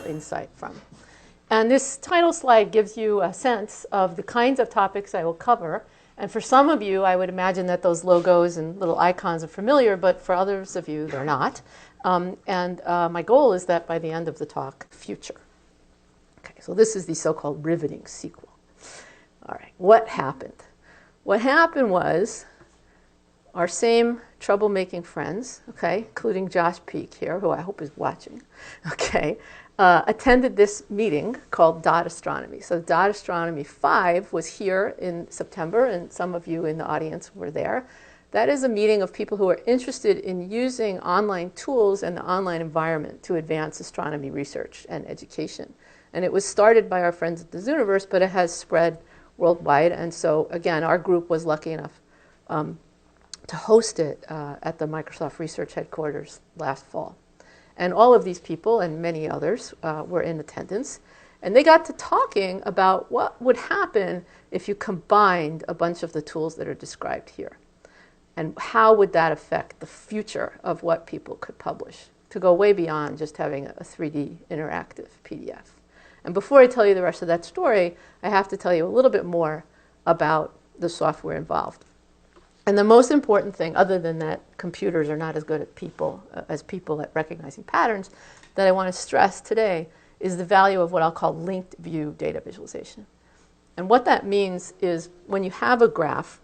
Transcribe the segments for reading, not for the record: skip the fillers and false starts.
insight from. And this title slide gives you a sense of the kinds of topics I will cover. And for some of you, I would imagine that those logos and little icons are familiar, but for others of you, they're not. My goal is that by the end of the talk, future. Okay, so this is the so-called riveting sequel. All right, what happened? What happened was our same troublemaking friends, okay, including Josh Peak here, who I hope is watching, okay, attended this meeting called Dot Astronomy. So Dot Astronomy 5 was here in September, and some of you in the audience were there. That is a meeting of people who are interested in using online tools and the online environment to advance astronomy research and education. And it was started by our friends at the Zooniverse, but it has spread worldwide. And so, again, our group was lucky enough to host it at the Microsoft Research Headquarters last fall. And all of these people and many others were in attendance. And they got to talking about what would happen if you combined a bunch of the tools that are described here. And how would that affect the future of what people could publish, to go way beyond just having a 3D interactive PDF. And before I tell you the rest of that story, I have to tell you a little bit more about the software involved. And the most important thing, other than that computers are not as good at people at recognizing patterns, that I want to stress today is the value of what I'll call linked view data visualization. And what that means is when you have a graph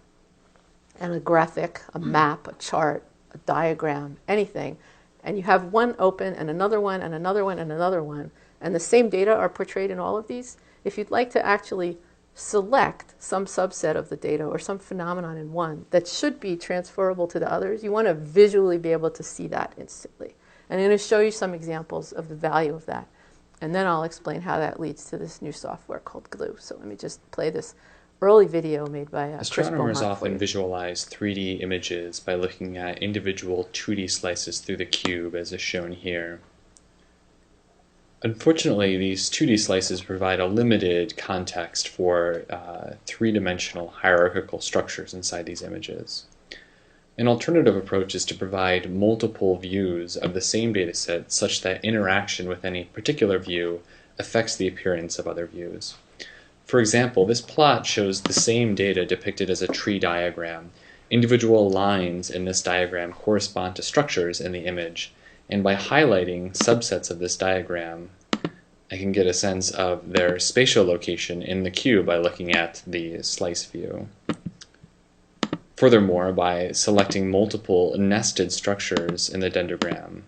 and a graphic, a map, a chart, a diagram, anything, and you have one open and another one and another one and another one, and the same data are portrayed in all of these, if you'd like to actually select some subset of the data or some phenomenon in one that should be transferable to the others, you want to visually be able to see that instantly. And I'm going to show you some examples of the value of that. And then I'll explain how that leads to this new software called Glue. So let me just play this early video made by Astronomers often visualize 3D images by looking at individual 2D slices through the cube, as is shown here. Unfortunately, these 2D slices provide a limited context for three-dimensional hierarchical structures inside these images. An alternative approach is to provide multiple views of the same dataset such that interaction with any particular view affects the appearance of other views. For example, this plot shows the same data depicted as a tree diagram. Individual lines in this diagram correspond to structures in the image, and by highlighting subsets of this diagram, I can get a sense of their spatial location in the cube by looking at the slice view. Furthermore, by selecting multiple nested structures in the dendrogram,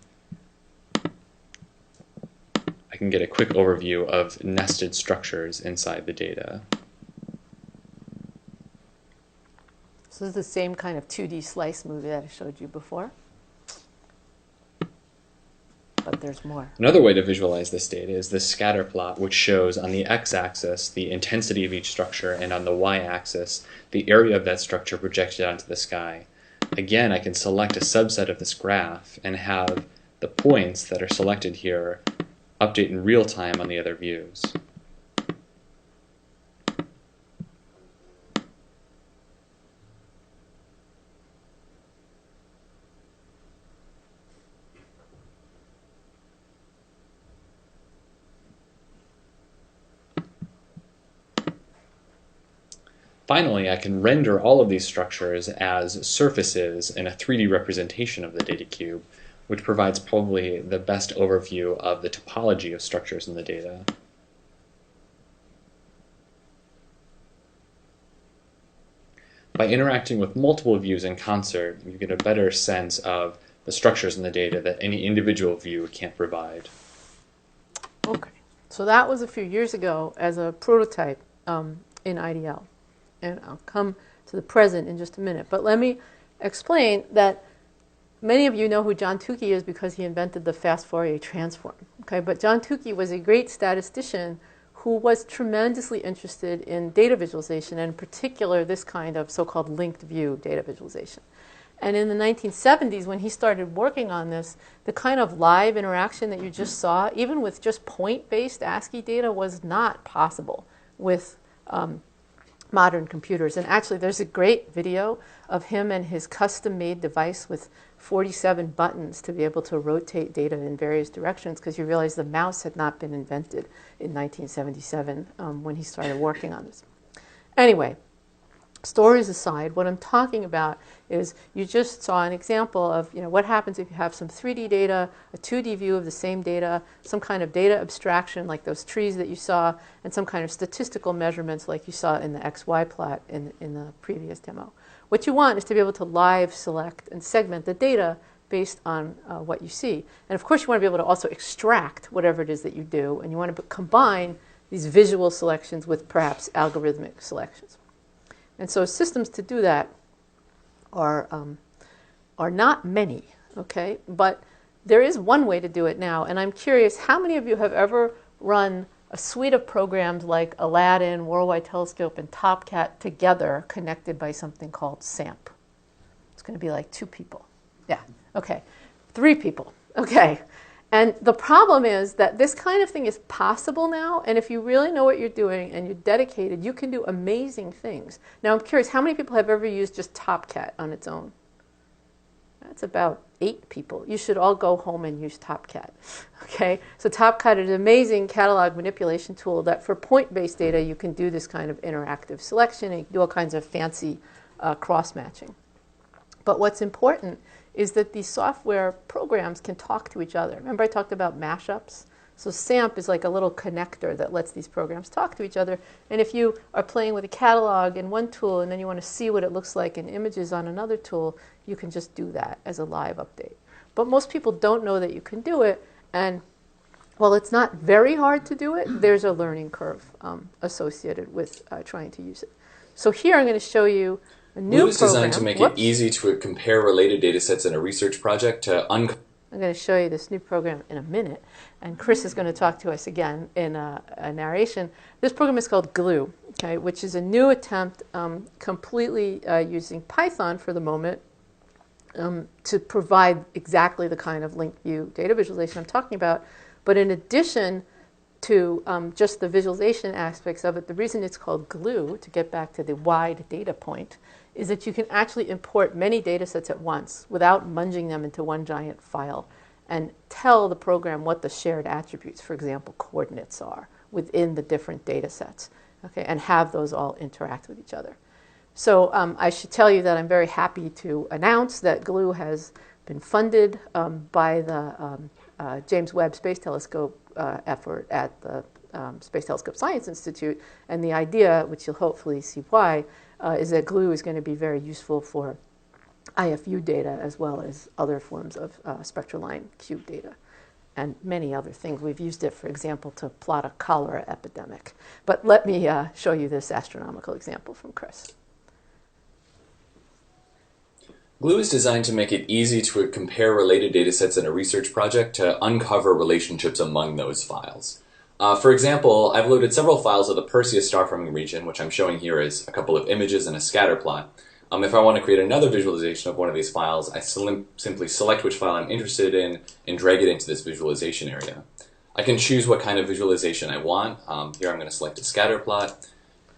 I can get a quick overview of nested structures inside the data. So this is the same kind of 2D slice movie that I showed you before. But there's more. Another way to visualize this data is this scatter plot, which shows on the x-axis the intensity of each structure and on the y-axis the area of that structure projected onto the sky. Again, I can select a subset of this graph and have the points that are selected here update in real time on the other views. Finally, I can render all of these structures as surfaces in a 3D representation of the data cube, which provides probably the best overview of the topology of structures in the data. By interacting with multiple views in concert, you get a better sense of the structures in the data that any individual view can't provide. Okay, so that was a few years ago as a prototype in IDL. And I'll come to the present in just a minute. But let me explain that many of you know who John Tukey is because he invented the fast Fourier transform. Okay, but John Tukey was a great statistician who was tremendously interested in data visualization, and in particular this kind of so-called linked view data visualization. And in the 1970s, when he started working on this, the kind of live interaction that you just saw, even with just point-based ASCII data, was not possible with modern computers. And actually, there's a great video of him and his custom-made device with 47 buttons to be able to rotate data in various directions, because you realize the mouse had not been invented in 1977 when he started working on this. Anyway, stories aside, what I'm talking about is you just saw an example of what happens if you have some 3D data, a 2D view of the same data, some kind of data abstraction like those trees that you saw, and some kind of statistical measurements like you saw in the XY plot in the previous demo. What you want is to be able to live select and segment the data based on what you see. And of course you want to be able to also extract whatever it is that you do, and you want to combine these visual selections with perhaps algorithmic selections. And so systems to do that are not many, okay? But there is one way to do it now, and I'm curious, how many of you have ever run a suite of programs like Aladdin, Worldwide Telescope, and TopCat together, connected by something called SAMP? It's going to be like 2 people. Yeah, okay. 3 people, okay. And the problem is that this kind of thing is possible now, and if you really know what you're doing and you're dedicated, you can do amazing things. Now I'm curious, how many people have ever used just TopCat on its own? That's about 8 people. You should all go home and use TopCat. Okay? So TopCat is an amazing catalog manipulation tool that for point-based data you can do this kind of interactive selection, and you can do all kinds of fancy cross-matching. But what's important is that these software programs can talk to each other. Remember I talked about mashups? So SAMP is like a little connector that lets these programs talk to each other. And if you are playing with a catalog in one tool and then you want to see what it looks like in images on another tool, you can just do that as a live update. But most people don't know that you can do it. And while it's not very hard to do it, there's a learning curve associated with trying to use it. So here I'm going to show you a new Glue is designed to make it easy to compare related data sets in a research project to uncover. I'm going to show you this new program in a minute, and Chris is going to talk to us again in a narration. This program is called Glue, okay, which is a new attempt completely using Python for the moment to provide exactly the kind of linked view data visualization I'm talking about. But in addition to just the visualization aspects of it, the reason it's called Glue, to get back to the wide data point, is that you can actually import many data sets at once without munging them into one giant file and tell the program what the shared attributes, for example, coordinates are within the different data sets, okay, and have those all interact with each other. So I should tell you that I'm very happy to announce that Glue has been funded by the James Webb Space Telescope effort at the Space Telescope Science Institute, and the idea, which you'll hopefully see why, is that Glue is going to be very useful for IFU data as well as other forms of spectral-line cube data and many other things. We've used it, for example, to plot a cholera epidemic. But let me show you this astronomical example from Chris. Glue is designed to make it easy to compare related data sets in a research project to uncover relationships among those files. For example, I've loaded several files of the Perseus star-forming region, which I'm showing here as a couple of images and a scatter plot. If I want to create another visualization of one of these files, I simply select which file I'm interested in and drag it into this visualization area. I can choose what kind of visualization I want. Here I'm going to select a scatter plot.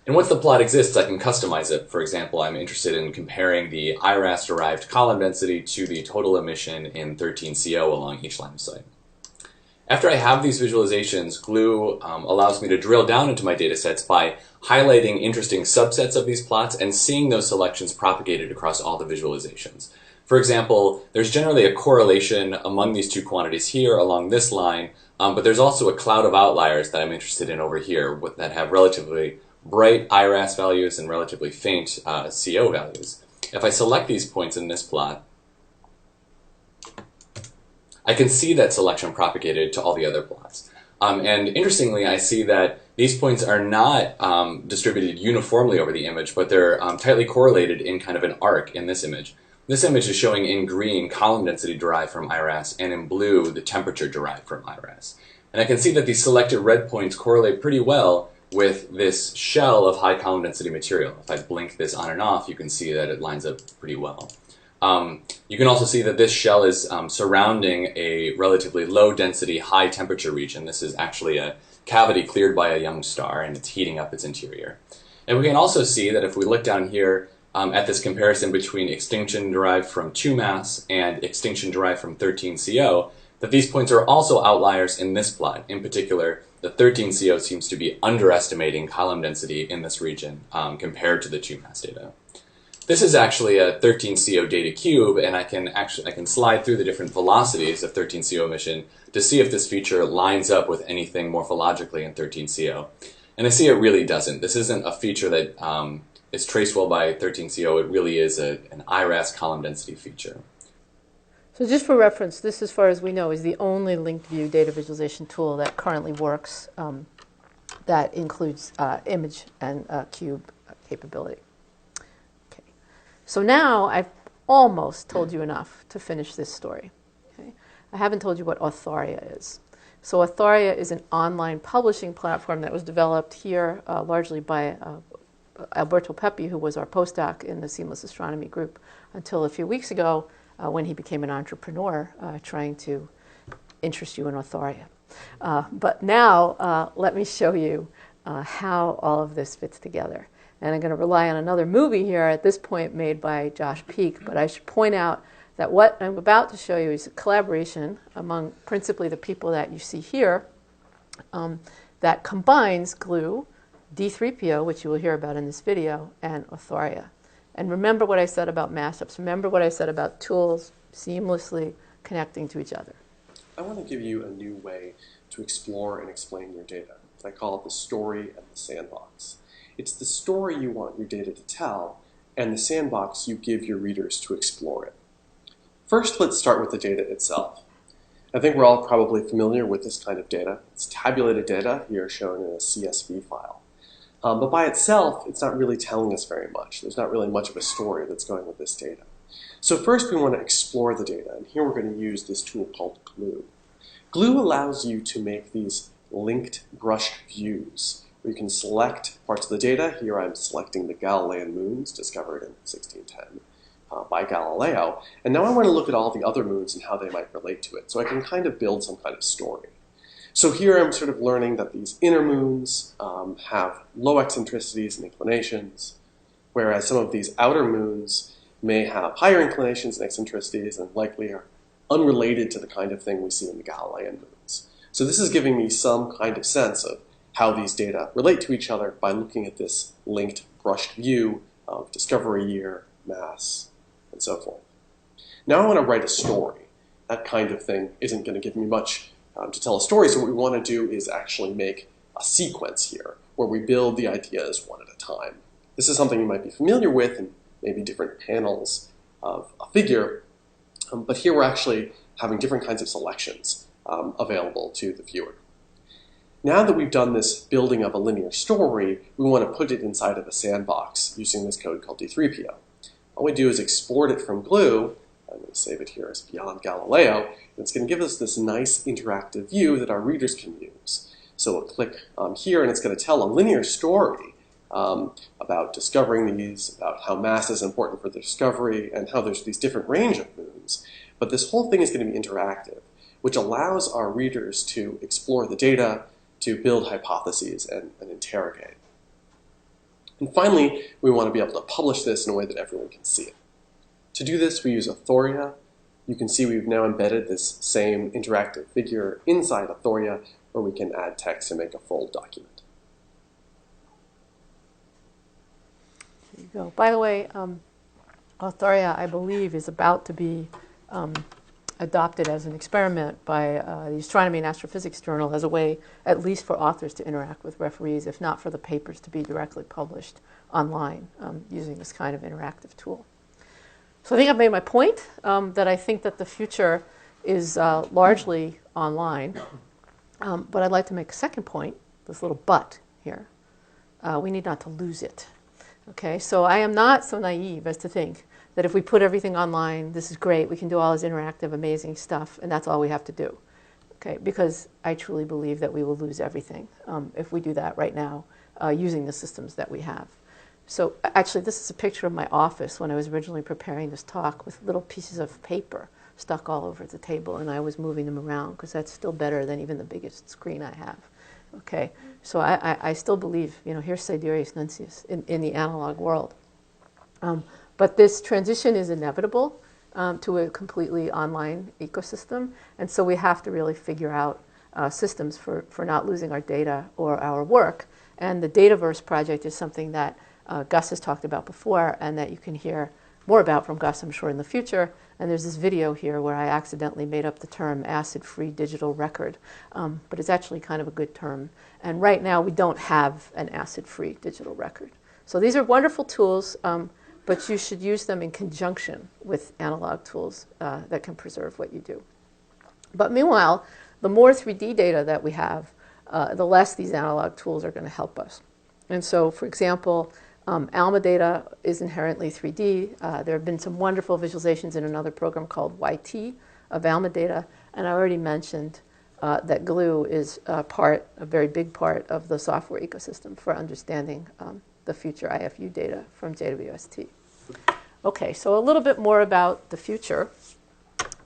And once the plot exists, I can customize it. For example, I'm interested in comparing the IRAS-derived column density to the total emission in 13CO along each line of sight. After I have these visualizations, Glue allows me to drill down into my data sets by highlighting interesting subsets of these plots and seeing those selections propagated across all the visualizations. For example, there's generally a correlation among these two quantities here along this line, but there's also a cloud of outliers that I'm interested in over here that have relatively bright IRAS values and relatively faint CO values. If I select these points in this plot, I can see that selection propagated to all the other plots. And interestingly, I see that these points are not distributed uniformly over the image, but they're tightly correlated in kind of an arc in this image. This image is showing in green column density derived from IRAS, and in blue the temperature derived from IRAS. And I can see that these selected red points correlate pretty well with this shell of high column density material. If I blink this on and off, you can see that it lines up pretty well. You can also see that this shell is surrounding a relatively low density, high temperature region. This is actually a cavity cleared by a young star, and it's heating up its interior. And we can also see that if we look down here at this comparison between extinction derived from 2MASS and extinction derived from 13CO, that these points are also outliers in this plot. In particular, the 13CO seems to be underestimating column density in this region compared to the 2MASS data. This is actually a 13CO data cube, and I can slide through the different velocities of 13CO emission to see if this feature lines up with anything morphologically in 13CO. And I see it really doesn't. This isn't a feature that is traceable by 13CO. It really is an IRAS column density feature. So just for reference, this, as far as we know, is the only linked view data visualization tool that currently works that includes image and cube capability. Okay. So now I've almost told you enough to finish this story. Okay. I haven't told you what Authoria is. So Authoria is an online publishing platform that was developed here largely by Alberto Pepe, who was our postdoc in the Seamless Astronomy group until a few weeks ago when he became an entrepreneur trying to interest you in Authoria. But now let me show you how all of this fits together. And I'm going to rely on another movie here at this point made by Josh Peak, but I should point out that what I'm about to show you is a collaboration among principally the people that you see here that combines GLUE, D3PO, which you will hear about in this video, and Authoria. And remember what I said about mashups. Remember what I said about tools seamlessly connecting to each other. I want to give you a new way to explore and explain your data. I call it the story and the sandbox. It's the story you want your data to tell, and the sandbox you give your readers to explore it. First, let's start with the data itself. I think we're all probably familiar with this kind of data. It's tabulated data, here shown in a CSV file. But by itself, it's not really telling us very much. There's not really much of a story that's going with this data. So first, we want to explore the data, and here we're going to use this tool called GLUE. GLUE allows you to make these linked brushed views, where you can select parts of the data. Here I'm selecting the Galilean moons discovered in 1610. By Galileo, and now I want to look at all the other moons and how they might relate to it, so I can kind of build some kind of story. So here I'm sort of learning that these inner moons have low eccentricities and inclinations, whereas some of these outer moons may have higher inclinations and eccentricities and likely are unrelated to the kind of thing we see in the Galilean moons. So this is giving me some kind of sense of how these data relate to each other by looking at this linked brushed view of discovery year, mass, and so forth. Now I want to write a story. That kind of thing isn't going to give me much to tell a story, so what we want to do is actually make a sequence here, where we build the ideas one at a time. This is something you might be familiar with in maybe different panels of a figure, but here we're actually having different kinds of selections available to the viewer. Now that we've done this building of a linear story, we want to put it inside of a sandbox using this code called D3PO. All we do is export it from GLUE. I'm going to save it here as Beyond Galileo, and it's going to give us this nice interactive view that our readers can use. So we'll click here, and it's going to tell a linear story about discovering these, about how mass is important for the discovery, and how there's these different range of moons. But this whole thing is going to be interactive, which allows our readers to explore the data, to build hypotheses, and interrogate. And finally, we want to be able to publish this in a way that everyone can see it. To do this, we use Authoria. You can see we've now embedded this same interactive figure inside Authoria, where we can add text and make a full document. There you go. By the way, Authoria, I believe, is about to be adopted as an experiment by the Astronomy and Astrophysics Journal as a way, at least for authors to interact with referees, if not for the papers to be directly published online using this kind of interactive tool. So I think I've made my point, that I think that the future is largely online. But I'd like to make a second point, this little but here. We need not to lose it. Okay, so I am not so naive as to think that if we put everything online, this is great, we can do all this interactive, amazing stuff, and that's all we have to do. Okay, because I truly believe that we will lose everything if we do that right now using the systems that we have. So actually, this is a picture of my office when I was originally preparing this talk with little pieces of paper stuck all over the table, and I was moving them around because that's still better than even the biggest screen I have. Okay, so I still believe, here's Sidereus Nuncius in the analog world. But this transition is inevitable to a completely online ecosystem, and so we have to really figure out systems for not losing our data or our work. And the Dataverse project is something that Gus has talked about before, and that you can hear more about from Gus, I'm sure, in the future. And there's this video here where I accidentally made up the term acid-free digital record, but it's actually kind of a good term. And right now, we don't have an acid-free digital record. So these are wonderful tools, but you should use them in conjunction with analog tools that can preserve what you do. But meanwhile, the more 3D data that we have, the less these analog tools are going to help us. And so, for example, ALMA data is inherently 3D. There have been some wonderful visualizations in another program called YT of ALMA data. And I already mentioned that GLUE is a very big part of the software ecosystem for understanding the future IFU data from JWST. Okay, so a little bit more about the future.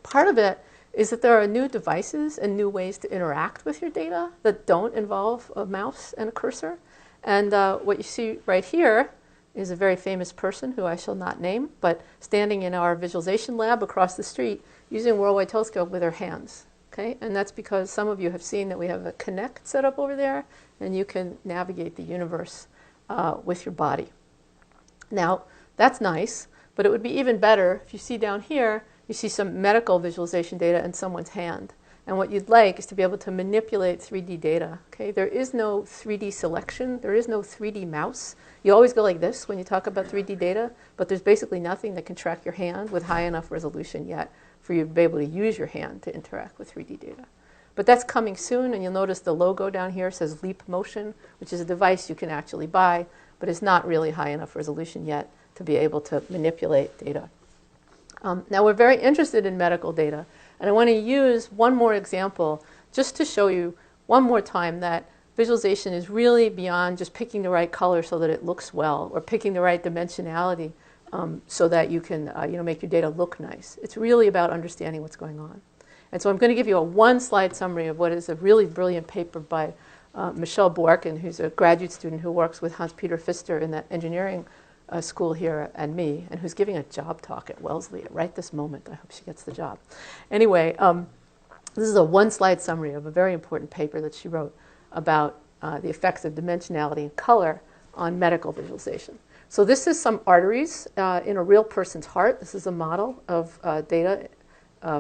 Part of it is that there are new devices and new ways to interact with your data that don't involve a mouse and a cursor. And what you see right here is a very famous person who I shall not name, but standing in our visualization lab across the street using a worldwide telescope with her hands. Okay? And that's because some of you have seen that we have a Kinect set up over there, and you can navigate the universe with your body. Now, that's nice, but it would be even better if you see down here, you see some medical visualization data in someone's hand. And what you'd like is to be able to manipulate 3D data. Okay? There is no 3D selection. There is no 3D mouse. You always go like this when you talk about 3D data, but there's basically nothing that can track your hand with high enough resolution yet for you to be able to use your hand to interact with 3D data. But that's coming soon, and you'll notice the logo down here says Leap Motion, which is a device you can actually buy, but it's not really high enough resolution yet to be able to manipulate data. Now, we're very interested in medical data, and I want to use one more example just to show you one more time that visualization is really beyond just picking the right color so that it looks well, or picking the right dimensionality so that you can make your data look nice. It's really about understanding what's going on. And so I'm going to give you a one-slide summary of what is a really brilliant paper by Michelle Borkin, who's a graduate student who works with Hans-Peter Pfister in the engineering school here, and me, and who's giving a job talk at Wellesley right this moment. I hope she gets the job. Anyway, this is a one-slide summary of a very important paper that she wrote about the effects of dimensionality and color on medical visualization. So this is some arteries in a real person's heart. This is a model of data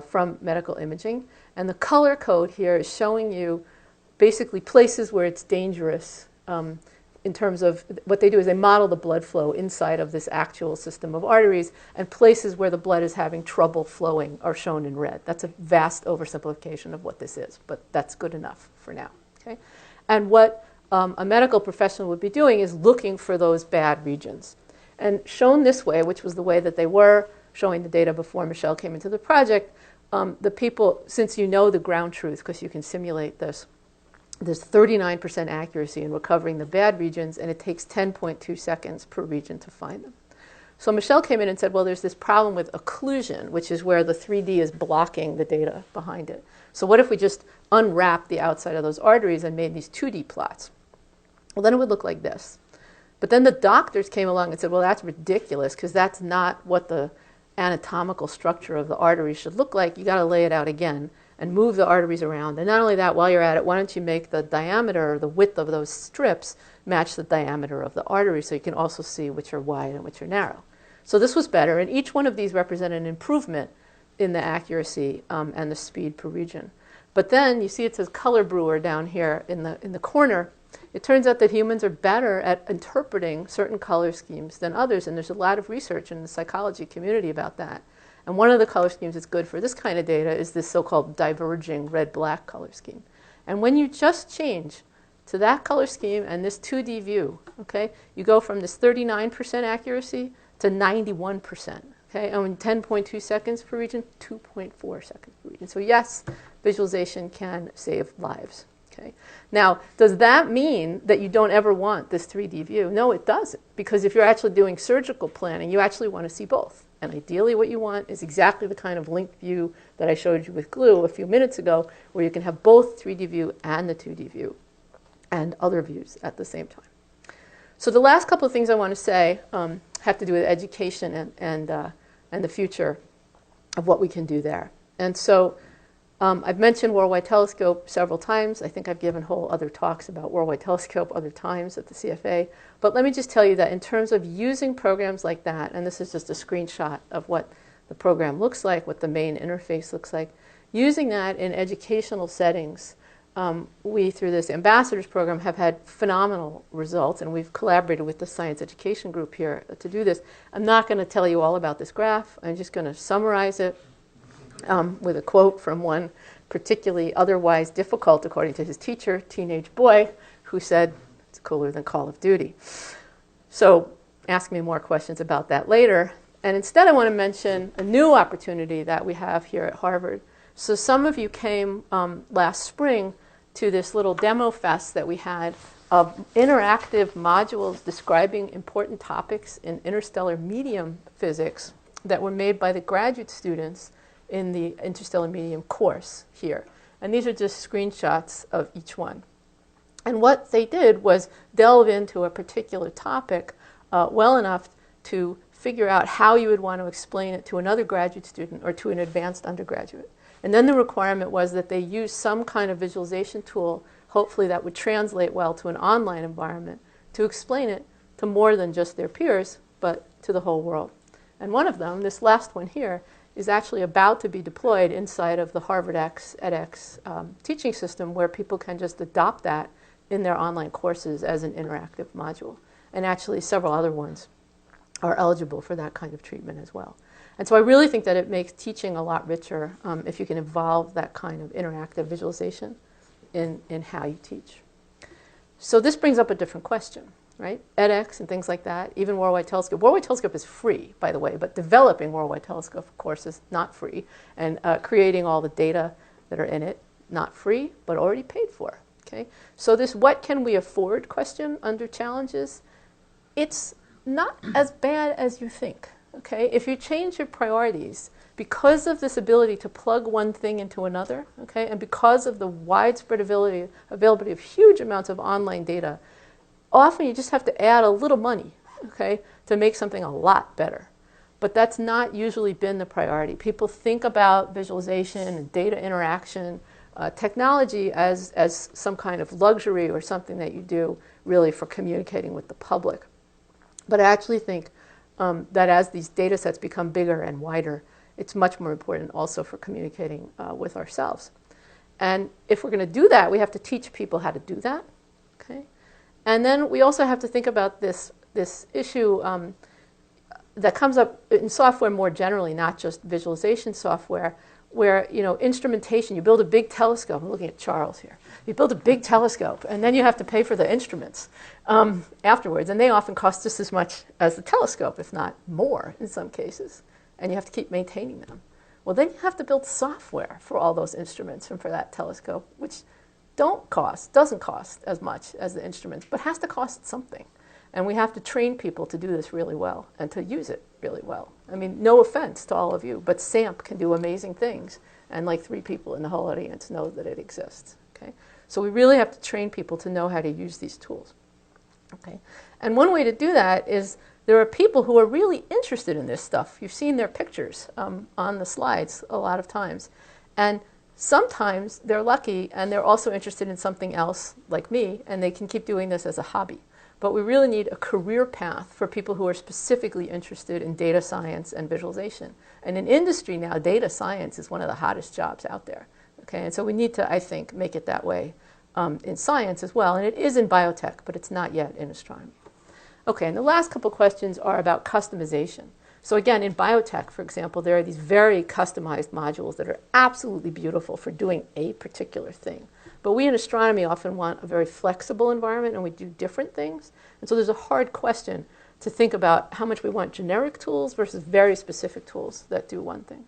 from medical imaging. And the color code here is showing you basically places where it's dangerous in terms of what they do is they model the blood flow inside of this actual system of arteries, and places where the blood is having trouble flowing are shown in red. That's a vast oversimplification of what this is, but that's good enough for now. Okay? And what a medical professional would be doing is looking for those bad regions. And shown this way, which was the way that they were showing the data before Michelle came into the project, the people, since you know the ground truth, because you can simulate this, there's 39% accuracy in recovering the bad regions, and it takes 10.2 seconds per region to find them. So Michelle came in and said, well, there's this problem with occlusion, which is where the 3D is blocking the data behind it. So what if we just unwrapped the outside of those arteries and made these 2D plots? Well, then it would look like this. But then the doctors came along and said, well, that's ridiculous, because that's not what the anatomical structure of the artery should look like. You got to lay it out again and move the arteries around. And not only that, while you're at it, why don't you make the diameter or the width of those strips match the diameter of the artery so you can also see which are wide and which are narrow. So this was better, and each one of these represented an improvement in the accuracy and the speed per region. But then you see it says color brewer down here in the corner. It turns out that humans are better at interpreting certain color schemes than others, and there's a lot of research in the psychology community about that. And one of the color schemes that's good for this kind of data is this so-called diverging red-black color scheme. And when you just change to that color scheme and this 2D view, okay, you go from this 39% accuracy to 91%. Okay, and in 10.2 seconds per region, 2.4 seconds per region. So yes, visualization can save lives. Okay. Now, does that mean that you don't ever want this 3D view? No, it doesn't, because if you're actually doing surgical planning, you actually want to see both. And ideally what you want is exactly the kind of linked view that I showed you with GLUE a few minutes ago, where you can have both 3D view and the 2D view. and other views at the same time. So the last couple of things I want to say have to do with education and the future of what we can do there. And so I've mentioned Worldwide Telescope several times. I think I've given whole other talks about Worldwide Telescope other times at the CFA. But let me just tell you that in terms of using programs like that, and this is just a screenshot of what the program looks like, what the main interface looks like, using that in educational settings, we, through this ambassadors program, have had phenomenal results, and we've collaborated with the science education group here to do this. I'm not going to tell you all about this graph. I'm just going to summarize it with a quote from one particularly otherwise difficult, according to his teacher, teenage boy, who said, "It's cooler than Call of Duty." So ask me more questions about that later. And instead I want to mention a new opportunity that we have here at Harvard. So some of you came last spring to this little demo fest that we had of interactive modules describing important topics in interstellar medium physics that were made by the graduate students in the interstellar medium course here. And these are just screenshots of each one. And what they did was delve into a particular topic well enough to figure out how you would want to explain it to another graduate student or to an advanced undergraduate. And then the requirement was that they use some kind of visualization tool, hopefully that would translate well to an online environment, to explain it to more than just their peers, but to the whole world. And one of them, this last one here, is actually about to be deployed inside of the Harvard edX teaching system, where people can just adopt that in their online courses as an interactive module. And actually several other ones are eligible for that kind of treatment as well. And so I really think that it makes teaching a lot richer if you can involve that kind of interactive visualization in how you teach. So this brings up a different question, right? edX and things like that, even Worldwide Telescope. Worldwide Telescope is free, by the way, but developing Worldwide Telescope, of course, is not free. And creating all the data that are in it, not free, but already paid for. Okay? So this what can we afford question under challenges, it's not as bad as you think. Okay? If you change your priorities because of this ability to plug one thing into another, okay, and because of the widespread availability of huge amounts of online data, often you just have to add a little money, okay, to make something a lot better. But that's not usually been the priority. People think about visualization and data interaction, technology as some kind of luxury or something that you do really for communicating with the public. But I actually think that as these data sets become bigger and wider, it's much more important also for communicating with ourselves. And if we're going to do that, we have to teach people how to do that. Okay? And then we also have to think about this issue that comes up in software more generally, not just visualization software, where, you know, instrumentation, you build a big telescope. I'm looking at Charles here. You build a big telescope, and then you have to pay for the instruments afterwards. And they often cost just as much as the telescope, if not more in some cases. And you have to keep maintaining them. Well, then you have to build software for all those instruments and for that telescope, which doesn't cost as much as the instruments, but has to cost something. And we have to train people to do this really well and to use it really well. I mean, no offense to all of you, but SAMP can do amazing things. And like 3 people in the whole audience know that it exists. Okay? So we really have to train people to know how to use these tools. Okay? And one way to do that is there are people who are really interested in this stuff. You've seen their pictures on the slides a lot of times. And sometimes they're lucky and they're also interested in something else like me, and they can keep doing this as a hobby. But we really need a career path for people who are specifically interested in data science and visualization. And in industry now, data science is one of the hottest jobs out there. Okay? And so we need to, I think, make it that way in science as well. And it is in biotech, but it's not yet in astronomy. Okay, and the last couple questions are about customization. So again, in biotech, for example, there are these very customized modules that are absolutely beautiful for doing a particular thing. But we in astronomy often want a very flexible environment, and we do different things. And so there's a hard question to think about how much we want generic tools versus very specific tools that do one thing.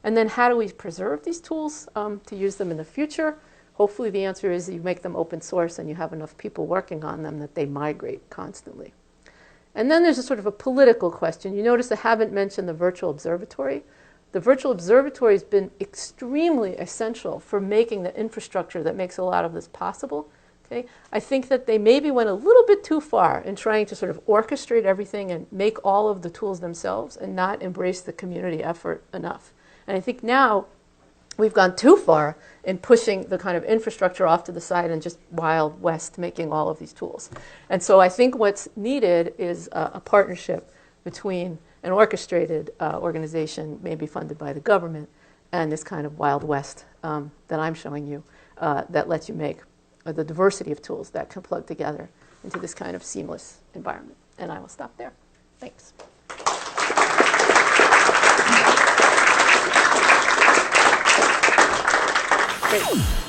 And then how do we preserve these tools to use them in the future? Hopefully the answer is you make them open source and you have enough people working on them that they migrate constantly. And then there's a sort of a political question. You notice I haven't mentioned the virtual observatory. The virtual observatory has been extremely essential for making the infrastructure that makes a lot of this possible Okay? I think that they maybe went a little bit too far in trying to sort of orchestrate everything and make all of the tools themselves and not embrace the community effort enough. And I think now we've gone too far in pushing the kind of infrastructure off to the side and just Wild West making all of these tools. And so I think what's needed is a partnership between an orchestrated organization, maybe funded by the government, and this kind of Wild West that I'm showing you that lets you make the diversity of tools that can plug together into this kind of seamless environment. And I will stop there. Thanks. Great.